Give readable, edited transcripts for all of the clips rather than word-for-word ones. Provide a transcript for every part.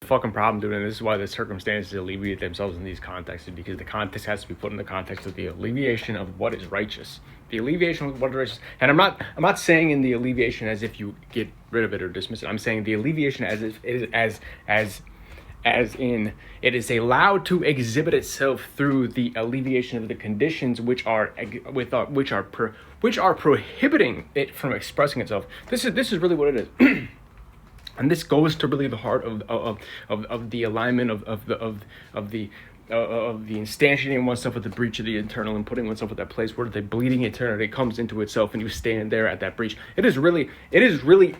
fucking problem, dude, and this is why the circumstances alleviate themselves in these contexts, because the context has to be put in the context of the alleviation of what is righteous. The alleviation of what is righteous. And I'm not saying in the alleviation as if you get rid of it or dismiss it. I'm saying the alleviation as if it is as in it is allowed to exhibit itself through the alleviation of the conditions which are prohibiting it from expressing itself. This is really what it is. And this goes to really the heart of the alignment of the instantiating oneself with the breach of the eternal and putting oneself at that place where the bleeding eternity comes into itself and you stand there at that breach. It is really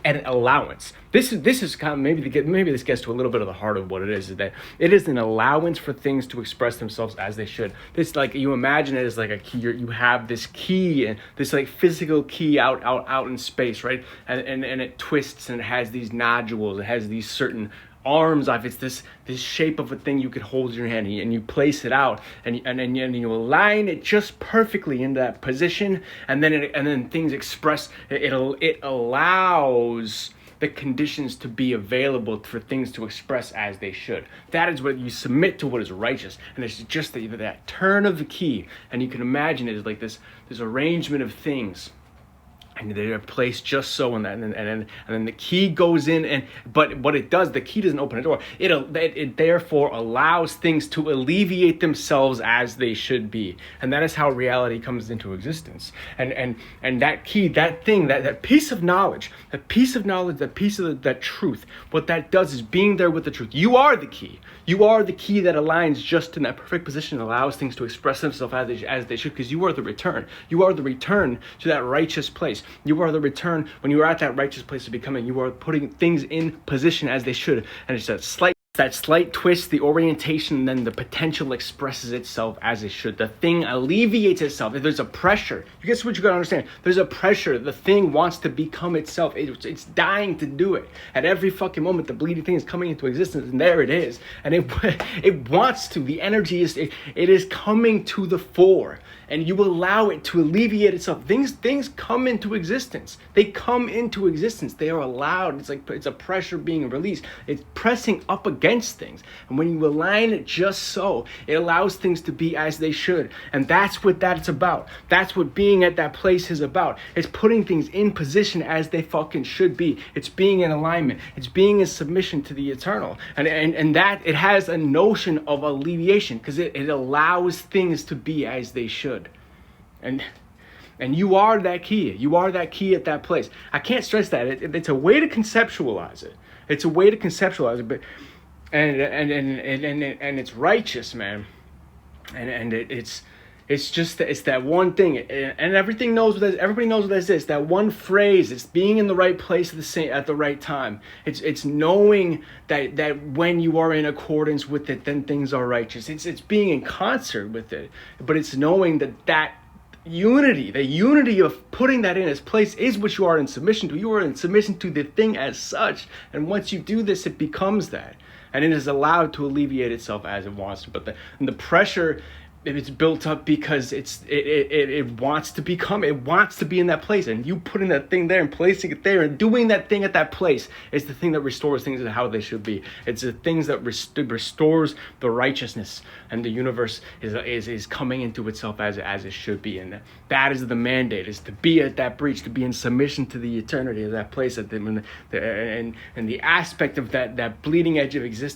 an allowance. This is kind of maybe this gets to a little bit of the heart of what it is that it is an allowance for things to express themselves as they should. This, like, you imagine it as like a key. You have this key and this like physical key out in space, right? And it twists and it has these nodules. It has these certain arms off. It's this shape of a thing you could hold in your hand, and you place it out and you align it just perfectly in that position, and then things express. It allows the conditions to be available for things to express as they should. That is what you submit to what is righteous, and it's just that turn of the key, and you can imagine it as like this arrangement of things. And they're placed just so, and then the key goes in, but what it does, the key doesn't open a door. It therefore allows things to alleviate themselves as they should be, and that is how reality comes into existence. And that key, that thing, that piece of knowledge, that piece of that truth, what that does is being there with the truth. You are the key. You are the key that aligns just in that perfect position, and allows things to express themselves as they should, because you are the return. You are the return to that righteous place. You are the return when you are at that righteous place of becoming. You are putting things in position as they should. And it's that slight twist, the orientation, and then the potential expresses itself as it should. The thing alleviates itself. If there's a pressure, you guess what you gotta understand. There's a pressure. The thing wants to become itself. It's dying to do it. At every fucking moment, the bleeding thing is coming into existence, and there it is. And it wants to. The energy it is coming to the fore. And you allow it to alleviate itself. Things come into existence. They come into existence. They are allowed. It's a pressure being released. It's pressing up against things. And when you align it just so, it allows things to be as they should. And that's what that's about. That's what being at that place is about. It's putting things in position as they fucking should be. It's being in alignment. It's being in submission to the eternal. And that it has a notion of alleviation, because it allows things to be as they should. And you are that key. You are that key at that place. I can't stress that. It's a way to conceptualize it. It's a way to conceptualize it, but and it's righteous, man. And it's that one thing, and everybody knows what that is. That one phrase. It's being in the right place at the right time. It's knowing that when you are in accordance with it, then things are righteous. It's being in concert with it, but it's knowing that unity, the unity of putting that in its place is what you are in submission to. You are in submission to the thing as such, and once you do this, it becomes that, and it is allowed to alleviate itself as it wants to. But the pressure, if it's built up because it wants to be in that place, and you putting that thing there and placing it there and doing that thing at that place is the thing that restores things to how they should be. It's the things that restores the righteousness, and the universe is coming into itself as it should be. And that is the mandate, is to be at that breach, to be in submission to the eternity of that place, and the aspect of that bleeding edge of existence